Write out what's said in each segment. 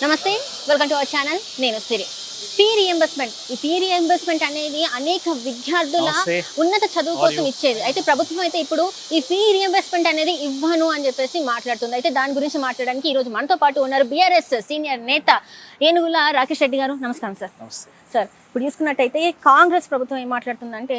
నమస్తే, welcome to our channel. నేను సిరి. Fee reimbursement, ఈ ఫీ రీఎంబర్స్మెంట్ అనేది అనేక విద్యార్థుల ఉన్నత చదువు కోసం ఇచ్చేది. అయితే ప్రభుత్వం అయితే ఇప్పుడు ఈ ఫీ రీఎంబర్స్మెంట్ అనేది ఇవ్వను అని చెప్పేసి మాట్లాడుతుంది. అయితే దాని గురించి మాట్లాడడానికి ఈ రోజు మనతో పాటు ఉన్నారు బీఆర్ఎస్ సీనియర్ నేత ఏనుగుల రాకేష్ రెడ్డి గారు. నమస్కారం సార్. సార్, ఇప్పుడు చూసుకున్నట్టయితే కాంగ్రెస్ ప్రభుత్వం ఏం మాట్లాడుతుందంటే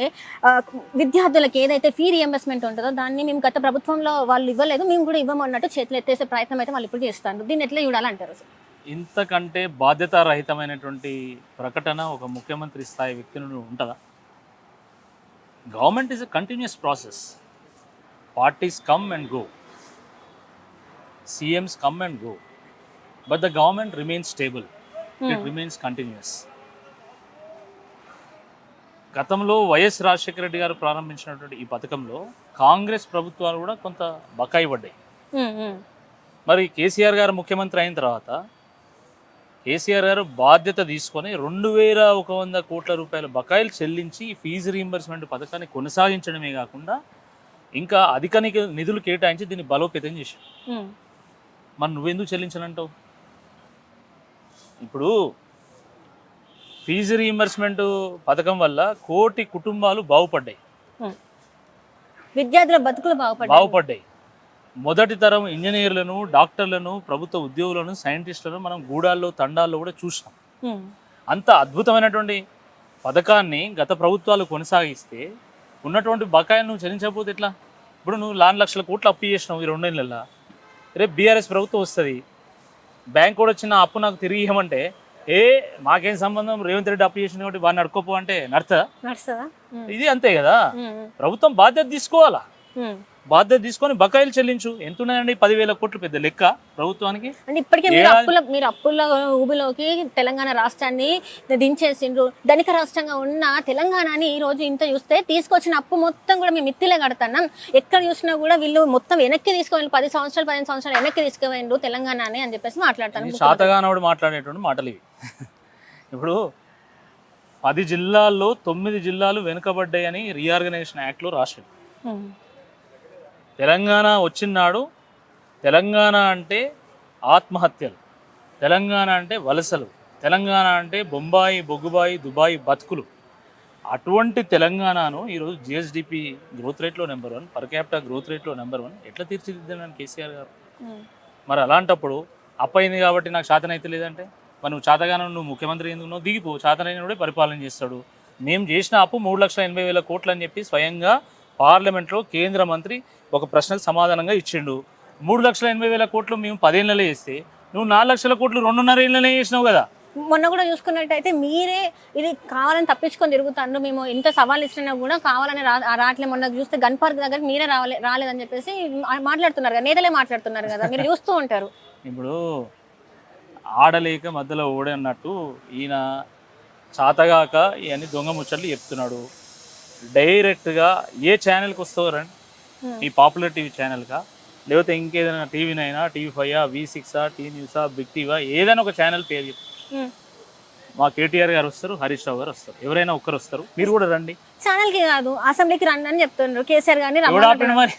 విద్యార్థులకు ఏదైతే ఫీ రీఎంబర్స్మెంట్ ఉంటుందో దాన్ని మేము గత ప్రభుత్వంలో వాళ్ళు ఇవ్వలేదు, మేము కూడా ఇవ్వము అన్నట్టు చేతులు ఎత్తేసే ప్రయత్నం అయితే వాళ్ళు ఇప్పుడు చేస్తారు. దీన్ని ఎట్లా చూడాలంటారు సార్? ఇంతకంటే బాధ్యతారహితమైనటువంటి ప్రకటన ఒక ముఖ్యమంత్రి స్థాయి వ్యక్తి నుండి ఉంటుందా? Government is a continuous process. Parties come and go, CMs come and go, but the government remains stable, it remains continuous. గతంలో వైఎస్ రాజశేఖర రెడ్డి గారు ప్రారంభించినటువంటి ఈ పథకంలో కాంగ్రెస్ ప్రభుత్వాలు కూడా కొంత బకాయి పడ్డాయి. మరి కేసీఆర్ గారు ముఖ్యమంత్రి అయిన తర్వాత కేసీఆర్ గారు బాధ్యత తీసుకొని 2100 కోట్ల రూపాయల బకాయిలు చెల్లించి ఫీజు రీయింబర్స్మెంట్ పథకాన్ని కొనసాగించడమే కాకుండా ఇంకా అధిక నిధులు కేటాయించి దీన్ని బలోపేతం చేశారు. మరి నువ్వెందుకు చెల్లించనంటావు? ఇప్పుడు ఫీజు రీయింబర్స్మెంట్ పథకం వల్ల 1 కోటి కుటుంబాలు బాగుపడ్డాయి, విద్యార్థుల బతుకులు బాగుపడ్డాయి. మొదటి తరం ఇంజనీర్లను, డాక్టర్లను, ప్రభుత్వ ఉద్యోగులను, సైంటిస్టులను మనం గూడాల్లో, తండాల్లో కూడా చూసినాం. అంత అద్భుతమైనటువంటి పథకాన్ని గత ప్రభుత్వాలు కొనసాగిస్తే ఉన్నటువంటి బకాయిలు నువ్వు చెల్లించకపోతే ఎట్లా? ఇప్పుడు నువ్వు 4 లక్షల కోట్లు అప్పు చేసినావు ఈ 2 నెలల్లో. రేపు బీఆర్ఎస్ ప్రభుత్వం వస్తుంది, బ్యాంక్ కూడా వచ్చిన అప్పు నాకు తిరిగి ఇవ్వమంటే మాకేం సంబంధం, రేవంత్ రెడ్డి అప్పు చేసిన కాబట్టి వాడిని అడుక్కోపో అంటే నడుస్తుందా? ఇది అంతే కదా. ప్రభుత్వం బాధ్యత తీసుకోవాలా, బాధ్యత తీసుకొని బకాయిలు చెల్లించు. ఎంత ఉన్నాయండి? 10,000 కోట్లు పెద్ద లెక్క ప్రభుత్వానికి. అంటే ఇప్పటికే మీరు అప్పుల ఊబిలోకి తెలంగాణ రాష్ట్రాన్ని దించేసిండ్రు. ధనిక రాష్ట్రంగా ఉన్న తెలంగాణని ఈ రోజు ఇంత చూస్తే తీసుకొచ్చిన అప్పు మొత్తం కూడా మేము మిత్తిలే కడుతున్నాం. ఎక్కడ చూసినా కూడా వీళ్ళు మొత్తం వెనక్కి తీసుకోవాలి, 10 సంవత్సరాలు 15 సంవత్సరాలు వెనక్కి తీసుకుపోయిండ్రు తెలంగాణని అని చెప్పేసి మాట్లాడతాను. శాతగానోడు మాట్లాడేటువంటి మాటలు ఇవి. ఇప్పుడు 10 జిల్లాల్లో 9 జిల్లాలు వెనుకబడ్డాయని రీఆర్గనైజేషన్ యాక్ట్లో రాశాడు. తెలంగాణ వచ్చినాడు తెలంగాణ అంటే ఆత్మహత్యలు, తెలంగాణ అంటే వలసలు, తెలంగాణ అంటే బొంబాయి, బొగ్గుబాయి, దుబాయ్ బతుకులు. అటువంటి తెలంగాణను ఈరోజు GSDP గ్రోత్ రేట్లో నెంబర్ 1, పర్ క్యాపిటల్ గ్రోత్ రేట్లో నెంబర్ 1 ఎట్లా తీర్చిదిద్దాను కేసీఆర్ గారు? మరి అలాంటప్పుడు అప్పయింది కాబట్టి నాకు శాతం అయితే లేదంటే మరి నువ్వు చాతగానే నువ్వు ముఖ్యమంత్రి ఎందుకు నువ్వు దిగిపో, చాతనైన పరిపాలన చేస్తాడు. మేము చేసిన అప్పు 3,80,000 కోట్లు అని చెప్పి స్వయంగా పార్లమెంట్లో కేంద్ర మంత్రి ఒక ప్రశ్నకు సమాధానంగా ఇచ్చిండు. 3,80,000 కోట్లు మేము 10 ఏళ్ళలో చేస్తే నువ్వు 4 లక్షల కోట్లు 2.5 ఏళ్ళనే చేసినావు కదా. మొన్న కూడా చూసుకున్నట్టయితే మీరే ఇది కావాలని తప్పించుకొని తిరుగుతాను, మేము ఇంత సవాల్ ఇచ్చినా కూడా కావాలని రావట్లే. మొన్న చూస్తే గన్ పార్క్ దగ్గర మీరే రాలేదని చెప్పేసి మాట్లాడుతున్నారు కదా, నేతలే మాట్లాడుతున్నారు కదా, మీరు చూస్తూ ఉంటారు. ఇప్పుడు ఆడలేక మధ్యలో ఓడే అన్నట్టు ఈయన చాతగాక ఇవన్నీ దొంగ ముచ్చట్లు చెప్తున్నాడు. డైరెక్ట్గా ఏ ఛానల్కి వస్తారండి? ఈ పాపులర్ టీవీ ఛానల్కా, లేకపోతే ఇంకేదైనా టీవీనైనా, TV5, V6, టీ న్యూసా, బిగ్ టీవా, ఏదైనా ఒక ఛానల్ పేరు చెప్పు. మా కేటీఆర్ గారు వస్తారు, హరీష్ రావు గారు వస్తారు, ఎవరైనా ఒక్కరు వస్తారు, మీరు కూడా రండి. ఛానల్కి కాదు అసెంబ్లీకి రండి అని చెప్తున్నారు కేసీఆర్ గారిని. మరి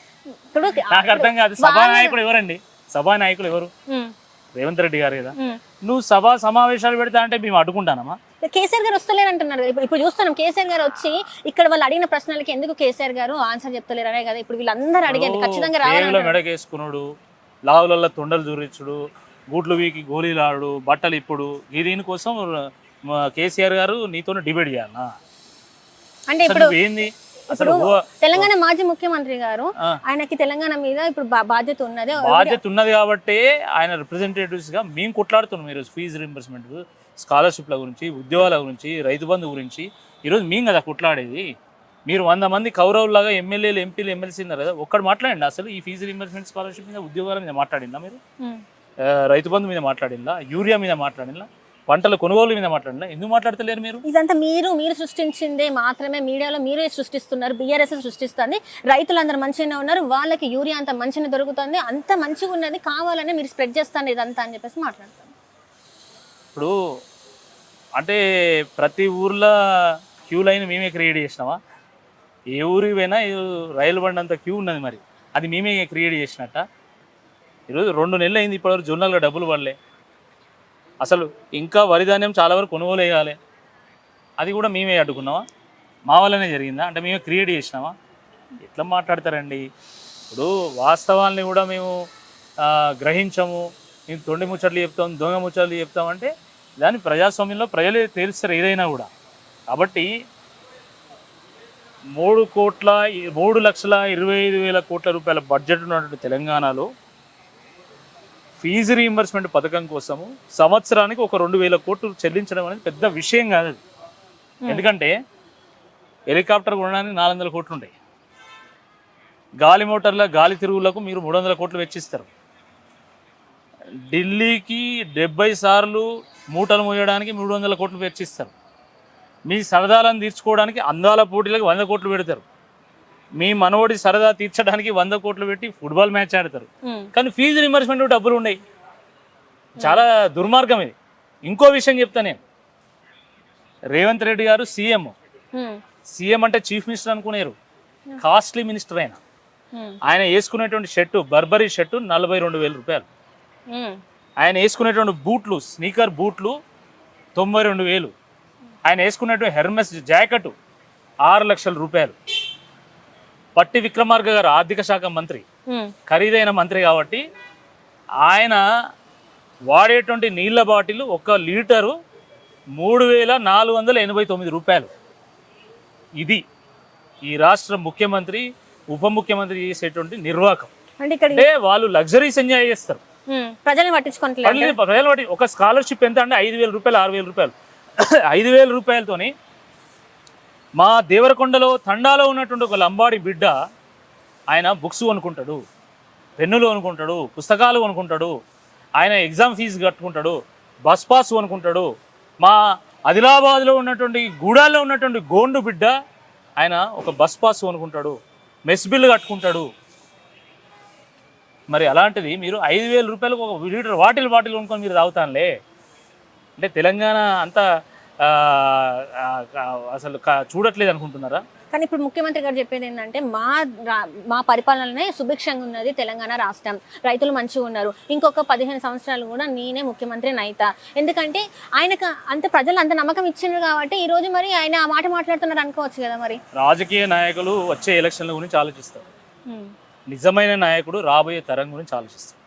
నాకు అర్థం కాదు. సభానాయకుడు ఎవరండి? సభానాయకులు ఎవరు? రేవంత్ రెడ్డి గారు కదా. నువ్వు సభా సమావేశాలు పెడతా అంటే మేము అడ్డుకుంటానమ్మా? కేసీఆర్ గారు వస్తలేరు అంటున్నారు. ఇప్పుడు చూస్తున్నాం కేసీఆర్ గారు వచ్చి ఇక్కడ వాళ్ళు అడిగిన ప్రశ్నలకి ఎందుకు కేసీఆర్ గారు ఆన్సర్ చెప్తలేరు అనే కదా ఇప్పుడు వీళ్ళందరూ అడిగేది. ఖచ్చితంగా రావాలి. మెడకేసుకున్నాడు, లావులలో తొండలు చూరించుడు, గూట్లు వీకి గోళీలు ఆడు, బట్టలు ఇప్పుడు దీనికోసం కేసీఆర్ గారు నీతో డిబేట్ చేయాలనా? అంటే ఇప్పుడు ఏంది? ఇప్పుడు తెలంగాణ మాజీ ముఖ్యమంత్రి గారు, ఆయనకి తెలంగాణ మీద ఇప్పుడు బాధ్యత ఉన్నది కాబట్టి ఆయన రిప్రజెంటేటివ్స్ గా మేము కొట్లాడుతున్నాం ఈరోజు. ఫీజు రీయింబర్స్మెంట్, స్కాలర్షిప్ల గురించి, ఉద్యోగాల గురించి, రైతు బంధు గురించి ఈరోజు మేము కదా కొట్లాడేది. మీరు 100 మంది కౌరవులాగా ఎమ్మెల్యేలు, ఎంపీలు, ఎమ్మెల్సీ ఉన్నారు కదా, ఒక్కడు మాట్లాడండి అసలు ఈ ఫీజు రీయింబర్స్మెంట్, స్కాలర్షిప్ మీద, ఉద్యోగాల మీద మాట్లాడిందా మీరు? రైతు బంధు మీద మాట్లాడిందా? యూరియా మీద మాట్లాడిందా? పంటల కొనుగోలు మీద మాట్లాడినా? ఎందుకు మాట్లాడతలేరు మీరు? ఇదంతా మీరు సృష్టించిందే మాత్రమే, మీడియాలో మీరే సృష్టిస్తున్నారు. బీఆర్ఎస్ సృష్టిస్తుంది. రైతులందరూ మంచిగానే ఉన్నారు, వాళ్ళకి యూరియా అంత మంచిగా దొరుకుతుంది, అంత మంచిగా ఉన్నది, కావాలని మీరు స్ప్రెడ్ చేస్తాను ఇదంతా అని చెప్పేసి మాట్లాడతాను. ఇప్పుడు అంటే ప్రతి ఊర్లో క్యూ లైన్ మేమే క్రియేట్ చేసినామా? ఏ ఊరికి పోయినా రైలు బండి అంత క్యూ ఉన్నది, మరి అది మేమే క్రియేట్ చేసినట్ట. ఈరోజు 2 నెలలు అయింది, ఇప్పటివరకు జొన్నలో డబ్బులు పడలే. అసలు ఇంకా వరి ధాన్యం చాలా వరకు కొనుగోలు వేయాలి, అది కూడా మేమే అడ్డుకున్నామా? మా వల్లనే జరిగిందా? అంటే మేమే క్రియేట్ చేసినామా? ఎట్లా మాట్లాడతారండి? ఇప్పుడు వాస్తవాల్ని కూడా మేము గ్రహించము, మేము తొండి ముచ్చట్లు చెప్తాం, దొంగ ముచ్చట్లు చెప్తామంటే దాన్ని ప్రజాస్వామ్యంలో ప్రజలే తేలుస్తారు ఏదైనా కూడా. కాబట్టి 3,25,000 కోట్ల రూపాయల బడ్జెట్ ఉన్నటువంటి తెలంగాణలో ఫీజు రీయింబర్స్మెంట్ పథకం కోసము సంవత్సరానికి ఒక 2,000 కోట్లు చెల్లించడం అనేది పెద్ద విషయం కాదు అది. ఎందుకంటే హెలికాప్టర్ కొనడానికి 400 కోట్లు ఉంటాయి, గాలి మోటార్ల గాలి తిరుగులకు మీరు 300 కోట్లు వెచ్చిస్తారు, ఢిల్లీకి 70 సార్లు మూటలు మోయడానికి 300 కోట్లు వెచ్చిస్తారు, మీ సరదాలను తీర్చుకోవడానికి అందాల పోటీలకు 100 కోట్లు పెడతారు, మీ మనవడి సరదా తీర్చడానికి 100 కోట్లు పెట్టి ఫుట్బాల్ మ్యాచ్ ఆడతారు. కానీ ఫీజు రిమర్స్మెంట్ డబ్బులు ఉన్నాయి. చాలా దుర్మార్గం ఇది. ఇంకో విషయం చెప్తా నేను, రేవంత్ రెడ్డి గారు సీఎం అంటే చీఫ్ మినిస్టర్ అనుకునేరు, కాస్ట్లీ మినిస్టర్ ఆయన వేసుకునేటువంటి షర్టు బర్బరీ షర్టు 42,000 రూపాయలు, ఆయన వేసుకునేటువంటి బూట్లు స్నీకర్ బూట్లు 92,000, ఆయన వేసుకునేటువంటి హెర్మెస్ జాకెట్ 6 లక్షల రూపాయలు. పట్టి విక్రమార్క గారు ఆర్థిక శాఖ మంత్రి, ఖరీదైన మంత్రి కాబట్టి ఆయన వాడేటువంటి నీళ్ళ బాటిల్ 1 లీటరు 3,489 రూపాయలు. ఇది ఈ రాష్ట్ర ముఖ్యమంత్రి ఉప ముఖ్యమంత్రి చేసేటువంటి నిర్వాహకం. అంటే వాళ్ళు లగ్జరీస్ ఎంజాయ్ చేస్తారు, ప్రజల్ని పట్టించుకోవట్లేదు. ఒక స్కాలర్షిప్ ఎంత అంటే 5,000 రూపాయలు 6,000 రూపాయలు 5,000 రూపాయలతోని మా దేవరకొండలో తండాలో ఉన్నటువంటి ఒక లంబాడి బిడ్డ ఆయన బుక్స్ కొనుక్కుంటాడు, పెన్నులు కొనుక్కుంటాడు, పుస్తకాలు కొనుక్కుంటాడు, ఆయన ఎగ్జామ్ ఫీజు కట్టుకుంటాడు, బస్ పాస్ కొనుక్కుంటాడు. మా ఆదిలాబాద్లో ఉన్నటువంటి గూడాల్లో ఉన్నటువంటి గోండు బిడ్డ ఆయన ఒక బస్ పాస్ కొనుక్కుంటాడు, మెస్ బిల్లు కట్టుకుంటాడు. మరి అలాంటిది మీరు 5,000 రూపాయలకు 1 లీటర్ బాటిల్ కొనుక్కొని మీరు తాగుతానులే అంటే తెలంగాణ అంతా అసలు చూడట్లేదు అనుకుంటున్నారా? కానీ ఇప్పుడు ముఖ్యమంత్రి గారు చెప్పేది ఏంటంటే మా పరిపాలననే సుభిక్షంగా ఉన్నది తెలంగాణ రాష్ట్రం, రైతులు మంచిగా ఉన్నారు, ఇంకొక 15 సంవత్సరాలు కూడా నేనే ముఖ్యమంత్రి నైతా. ఎందుకంటే ఆయనకు అంత ప్రజలు అంత నమ్మకం ఇచ్చిండ్రు కాబట్టి ఈ రోజు మరి ఆయన ఆ మాట మాట్లాడుతున్నారు అనుకోవచ్చు కదా. మరి రాజకీయ నాయకులు వచ్చే ఎలక్షన్ల గురించి ఆలోచిస్తారు, నిజమైన నాయకుడు రాబోయే తరం గురించి ఆలోచిస్తారు.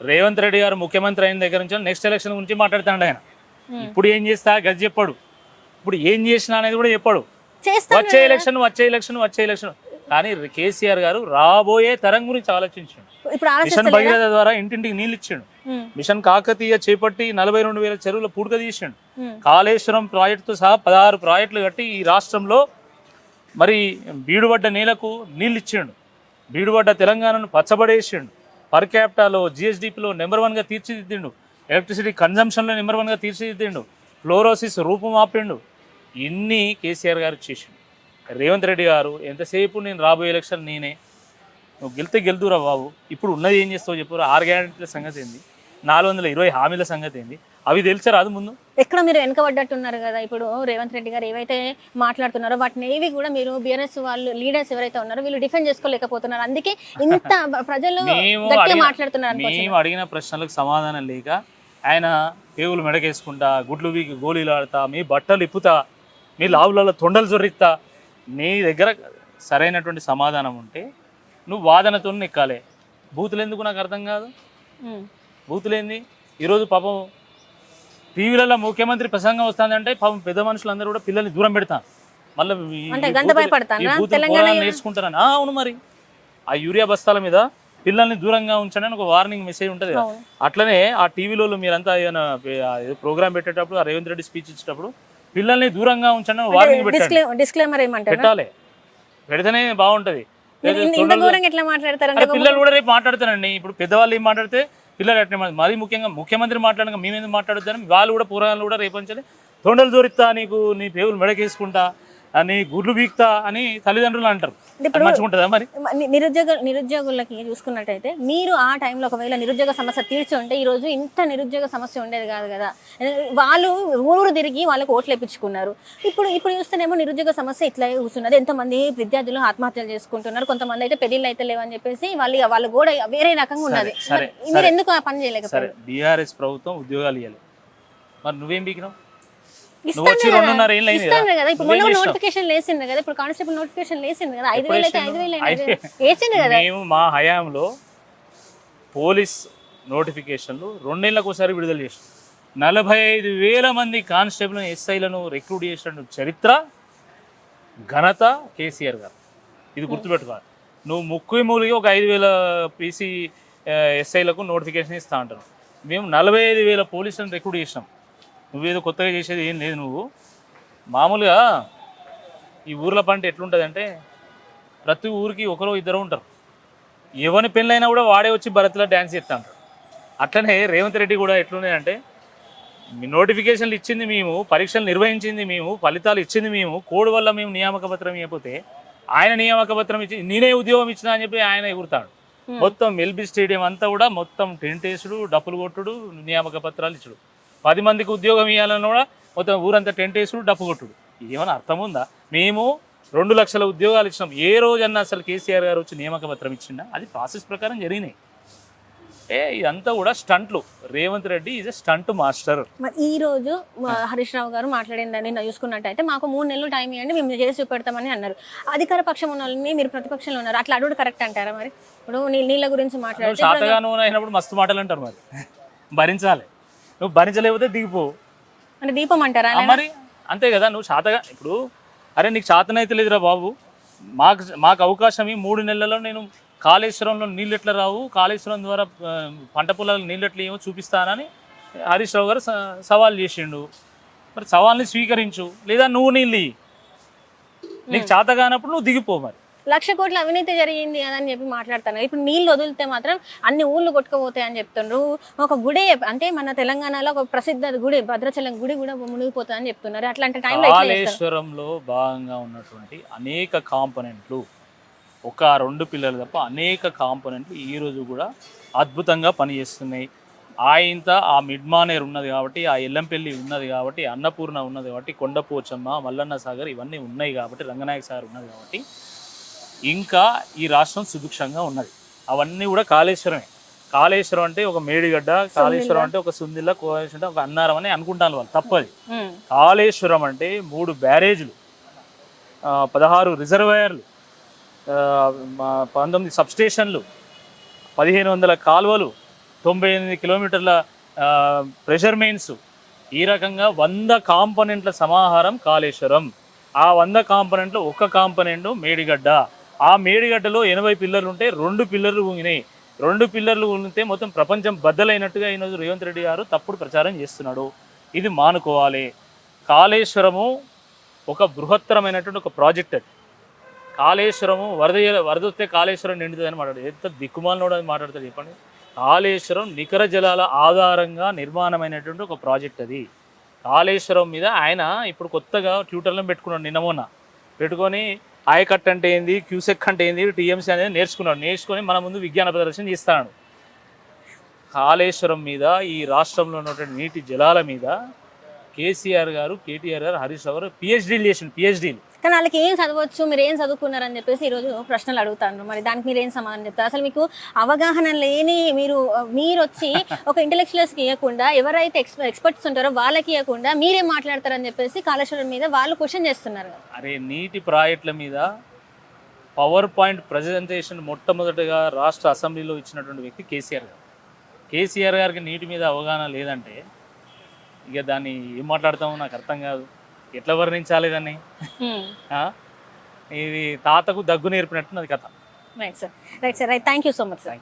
రేవంత్ రెడ్డి గారు ముఖ్యమంత్రి అయిన దగ్గర నుంచి నెక్స్ట్ ఎలక్షన్ గురించి మాట్లాడుతాడు ఆయన. ఇప్పుడు ఏం చేస్తా గది చెప్పాడు, ఇప్పుడు ఏం చేసినా అనేది కూడా చెప్పాడు. వచ్చే ఎలక్షన్ కానీ కేసీఆర్ గారు రాబోయే తరం గురించి ఆలోచించాడు. మిషన్ భగీరథ ద్వారా ఇంటింటికి నీళ్ళు ఇచ్చాడు, మిషన్ కాకతీయ చేపట్టి 42,000 చెరువుల పూడిక తీసాడు, కాళేశ్వరం ప్రాజెక్టుతో సహా 16 ప్రాజెక్టులు కట్టి ఈ రాష్ట్రంలో మరి బీడుబడ్డ నేలకు నీళ్ళు ఇచ్చాడు, బీడుబడ్డ తెలంగాణను పచ్చబడేసాడు, పర్ క్యాపిటాలో జిఎస్డిపిలో నెంబర్ 1గా తీర్చిదిద్దిండు, ఎలక్ట్రిసిటీ కన్జంప్షన్లో నెంబర్ 1గా తీర్చిదిద్దిండు, ఫ్లోరోసిస్ రూపుమాపిండు. ఇన్ని కేసీఆర్ గారు చేసిండు. రేవంత్ రెడ్డి గారు ఎంతసేపు నేను రాబోయే ఎలక్షన్ నేనే, నువ్వు గెలుతురా బాబు, ఇప్పుడు ఉన్నది ఏం చేస్తావు చెప్పు, 6 గ్యారెంటీల సంగతి ఏంది, 420 హామీల సంగతి ఏంది, అవి తెలిసారు అది ముందు. ఎక్కడ మీరు వెనకబడ్డట్టున్నారు కదా. ఇప్పుడు రేవంత్ రెడ్డి గారు ఏవైతే మాట్లాడుతున్నారో వాటిని ఏవి కూడా మీరు బీఆర్ఎస్ వాళ్ళు లీడర్స్ ఎవరైతే ఉన్నారో వీళ్ళు డిఫెండ్ చేసుకోలేకపోతున్నారు, అందుకే ఇంత ప్రజలు మాట్లాడుతున్నారు. మేము అడిగిన ప్రశ్నలకు సమాధానం లేక ఆయన పేగులు మెడకేసుకుంటా, గుడ్లు వీకి గోళీలు ఆడతా, మీ బట్టలు ఇప్పుతా, మీ లావులలో తొండలు జొర్రిస్తా, నీ దగ్గర సరైనటువంటి సమాధానం ఉంటే నువ్వు వాదనతో ఎక్కాలి. బూతులు ఎందుకు నాకు అర్థం కాదు, బూతులేంది. ఈరోజు పాపం టీవీలలో ముఖ్యమంత్రి ప్రసంగం వస్తుందంటే పాపం పెద్ద మనుషులందరూ కూడా పిల్లల్ని దూరం పెడతాను, మళ్ళీ నేర్చుకుంటారని. అవును, మరి ఆ యూరియా బస్తాల మీద పిల్లల్ని దూరంగా ఉంచండి అని ఒక వార్నింగ్ మెసేజ్ ఉంటుంది కదా. అట్లనే ఆ టీవీలో మీరంతా ఏదైనా ప్రోగ్రామ్ పెట్టేటప్పుడు, ఆ రేవంత్ రెడ్డి స్పీచ్ ఇచ్చేటప్పుడు పిల్లల్ని దూరంగా ఉంచండి అని వార్నింగ్ పెట్టాలి, పెడితేనే బాగుంటది. పిల్లలు కూడా రేపు మాట్లాడతారండి. ఇప్పుడు పెద్దవాళ్ళు ఏం మాట్లాడితే పిల్లలు అట్నే, మరీ ముఖ్యంగా ముఖ్యమంత్రి మాట్లాడక మేమేందుకు మాట్లాడుతారని వాళ్ళు కూడా పూర్వాలు కూడా రేపు తొండలు జోరిస్తా, నీకు నీ పేగులు మెడకేసుకుంటా, అని గుడ్లు బీక్తా అని తల్లిదండ్రులు అంటారు. ఇప్పుడు మంచిగా ఉంటుందా మరి? నిరుద్యోగులకి చూసుకున్నట్టయితే మీరు ఆ టైంలో ఒకవేళ నిరుద్యోగ సమస్య తీర్చి ఉంటే ఈ రోజు ఇంత నిరుద్యోగ సమస్య ఉండేది కాదు కదా. వాళ్ళు ఊరు తిరిగి వాళ్ళకి ఓట్లు వేయించుకున్నారు. ఇప్పుడు చూస్తేనేమో నిరుద్యోగ సమస్య ఇట్లా కూర్చున్నది. ఎంతమంది విద్యార్థులు ఆత్మహత్యలు చేసుకుంటున్నారు, కొంతమంది అయితే పెళ్లిళ్ళు అయితే లేవని చెప్పేసి వాళ్ళ కూడా వేరే రకంగా ఉన్నది. మీరు ఎందుకు ఆ పని చేయలేకపోయారు? బీఆర్ఎస్ ప్రభుత్వం ఉద్యోగాలు ఇవ్వాలి, మరి నువ్వేం బీకినావు? నువ్వు వచ్చి 2.5 ఏళ్ళు అయింది కదా. ఇప్పుడు మొన్న నోటిఫికేషన్ లేసింది కదా, ఇప్పుడు కానిస్టేబుల్ నోటిఫికేషన్ లేసింది కదా, 5,000 అయితే 5,000 వేసింది కదా. మేము మా హయాంలో పోలీస్ నోటిఫికేషన్లు 2 నెలలకు ఒకసారి విడుదల చేసాం. 45,000 మంది కానిస్టేబుల్ ఎస్ఐలను రిక్రూట్ చేసిన చరిత్ర ఘనత కేసీఆర్ గారు. ఇది గుర్తుపెట్టుకోవాలి. నువ్వు ముక్కు మూలిగి ఒక 5,000 పీసీ ఎస్ఐలకు నోటిఫికేషన్ ఇస్తా అంటారు. మేము 45,000 పోలీసులను రిక్రూట్ చేసినాం. నువ్వేదో కొత్తగా చేసేది ఏం లేదు. నువ్వు మామూలుగా ఈ ఊర్ల పంట ఎట్లుంటుంది అంటే ప్రతి ఊరికి ఒకరో ఇద్దరు ఉంటారు. ఎవరి పెళ్ళైనా కూడా వాడే వచ్చి భరత్లో డ్యాన్స్ చేస్తా అంటారు. అట్లనే రేవంత్ రెడ్డి కూడా ఎట్లున్నాయంటే నోటిఫికేషన్లు ఇచ్చింది మేము, పరీక్షలు నిర్వహించింది మేము, ఫలితాలు ఇచ్చింది మేము, కోడ్ వల్ల మేము నియామక పత్రం ఇవ్వకపోతే ఆయన నియామక పత్రం ఇచ్చి నేనే ఉద్యోగం ఇచ్చినా అని చెప్పి ఆయన ఎగురుతాడు. మొత్తం ఎల్బీ స్టేడియం అంతా కూడా మొత్తం టెంట్ వేసుడు, డప్పులు కొట్టుడు, నియామక పత్రాలు ఇచ్చుడు. 10 మందికి ఉద్యోగం ఇవ్వాలని కూడా మొత్తం ఊరంతా టెంట్ వేసుడు, డప్పు కొట్టుడు. ఏమైనా అర్థం ఉందా? మేము 2 లక్షల ఉద్యోగాలు ఇచ్చినాం. ఏ రోజన్నా అసలు కేసీఆర్ గారు వచ్చి నియామక పత్రం ఇచ్చిందా? అది ప్రాసెస్ ప్రకారం జరిగినాయి. ఇదంతా కూడా స్టంట్లు. Revanth Reddy is a stunt master. ఈ రోజు హరీష్ రావు గారు మాట్లాడిందని చూసుకున్నట్టయితే మాకు 3 నెలలు టైం ఇవ్వండి, మేము చేసి చూపెడతామని అన్నారు. అధికార పక్షం ఉన్న వాళ్ళని మీరు ప్రతిపక్షంలో ఉన్నారు, అట్లా అడుగుడు కరెక్ట్ అంటారా? మరి ఇప్పుడు నీళ్ళ గురించి మాట్లాడితే శాతగాను అయినప్పుడు మస్తు మాటలు అంటారు. మరి భరించాలి. నువ్వు భరించలేకపోతే దిగిపో అంటే దీపం అంటారా? మరి అంతే కదా. నువ్వు శాతగా ఇప్పుడు అరే నీకు శాతనైతే లేదురా బాబు, మాకు అవకాశం 3 నెలల్లో నేను కాళేశ్వరంలో నీళ్ళు ఎట్లా రావు, కాళేశ్వరం ద్వారా పంట పొలాలు నీళ్ళు ఎట్లా ఏమో చూపిస్తానని హరీష్ రావు గారు సవాల్ చేసిండు. మరి సవాల్ని స్వీకరించు, లేదా నువ్వు నీళ్ళు నీకు చేత కానప్పుడు నువ్వు దిగిపో. మరి 1,00,000 కోట్ల అవినీతి జరిగింది అని చెప్పి మాట్లాడుతాను. ఇప్పుడు నీళ్ళు వదిలితే మాత్రం అన్ని ఊళ్ళు కొట్టుకుపోతాయి అని చెప్తున్నారు. ఒక గుడి అంటే మన తెలంగాణలో ఒక ప్రసిద్ధ గుడి భద్రాచలం గుడి కూడా మునిగిపోతుంది అని చెప్తున్నారు. అట్లాంటి టైంలో కాళేశ్వరంలో భాగంగా ఉన్నటువంటి అనేక కాంపోనెంట్లు, ఒక 2 పిల్లలు తప్ప అనేక కాంపోనెంట్లు ఈ రోజు కూడా అద్భుతంగా పనిచేస్తున్నాయి. ఆ మిడ్మానేర్ ఉన్నది కాబట్టి, ఆ ఎల్లంపల్లి ఉన్నది కాబట్టి, అన్నపూర్ణ ఉన్నది కాబట్టి, కొండపోచమ్మ, మల్లన్న సాగర్ ఇవన్నీ ఉన్నాయి కాబట్టి, రంగనాయక సాగర్ ఉన్నది కాబట్టి ఇంకా ఈ రాష్ట్రం సుభిక్షంగా ఉన్నది. అవన్నీ కూడా కాళేశ్వరమే. కాళేశ్వరం అంటే ఒక మేడిగడ్డ, కాళేశ్వరం అంటే ఒక సుందిల్ల, కాళేశ్వరం అంటే ఒక అన్నారం అని అనుకుంటాను వాళ్ళు. తప్పది. కాళేశ్వరం అంటే 3 బ్యారేజ్లు, 16 రిజర్వాయర్లు, 19 సబ్స్టేషన్లు, 1,500 కాలువలు, 98 కిలోమీటర్ల ప్రెషర్ మెయిన్స్, ఈ రకంగా 100 కాంపోనెంట్ల సమాహారం కాళేశ్వరం. ఆ 100 కాంపోనెంట్లు ఒక కాంపోనెంట్ మేడిగడ్డ. ఆ మేడిగడ్డలో 80 పిల్లర్లు ఉంటే 2 పిల్లర్లు ఊగినాయి. 2 పిల్లర్లు ఊగితే మొత్తం ప్రపంచం బద్దలైనట్టుగా ఈరోజు రేవంత్ రెడ్డి గారు తప్పుడు ప్రచారం చేస్తున్నాడు. ఇది మానుకోవాలి. కాళేశ్వరము ఒక బృహత్తరమైనటువంటి ఒక ప్రాజెక్ట్. అది కాళేశ్వరము వరద వస్తే కాళేశ్వరం నిండుతుందని మాట్లాడు. ఎంత దిక్కుమాలనోడు అని మాట్లాడతాడు చెప్పండి. కాళేశ్వరం నికర జలాల ఆధారంగా నిర్మాణమైనటువంటి ఒక ప్రాజెక్ట్. అది కాళేశ్వరం మీద ఆయన ఇప్పుడు కొత్తగా ట్విట్టర్లో పెట్టుకున్నాడు. నిన్న మొన్న పెట్టుకొని ఆయకట్ అంటే ఏంది, క్యూసెక్ అంటే ఏంది, టీఎంసీ అనేది నేర్చుకొని మన ముందు విజ్ఞాన ప్రదర్శన చేస్తాడు. కాళేశ్వరం మీద, ఈ రాష్ట్రంలో ఉన్నటువంటి నీటి జలాల మీద కేసీఆర్ గారు, కేటీఆర్ గారు, హరీష్ రావు గారు పిహెచ్డీలు చేసిండు. పిహెచ్డీలు కానీ వాళ్ళకి ఏం చదవచ్చు, మీరు ఏం చదువుకున్నారని చెప్పేసి ఈరోజు ప్రశ్నలు అడుగుతాను. మరి దానికి మీరు ఏం సమాధానం చెప్తారు? అసలు మీకు అవగాహన లేని మీరు వచ్చి ఒక ఇంటెలెక్చువల్స్కి ఇవ్వకుండా, ఎవరైతే ఎక్స్పర్ట్స్ ఉంటారో వాళ్ళకి ఇవ్వకుండా మీరేం మాట్లాడతారని చెప్పేసి కాళేశ్వరం మీద వాళ్ళు క్వశ్చన్ చేస్తున్నారు. అరే నీటి ప్రాజెక్టుల మీద పవర్ పాయింట్ ప్రజెంటేషన్ మొట్టమొదటిగా రాష్ట్ర అసెంబ్లీలో ఇచ్చినటువంటి వ్యక్తి కేసీఆర్ గారు. కేసీఆర్ గారికి నీటి మీద అవగాహన లేదంటే ఇక దాన్ని ఏం మాట్లాడతామో నాకు అర్థం కాదు. ఎట్లా వర్ణించాలి దాన్ని? ఇది తాతకు దగ్గు నేర్పినట్టు అది కథ. Right sir. Thank you so much sir.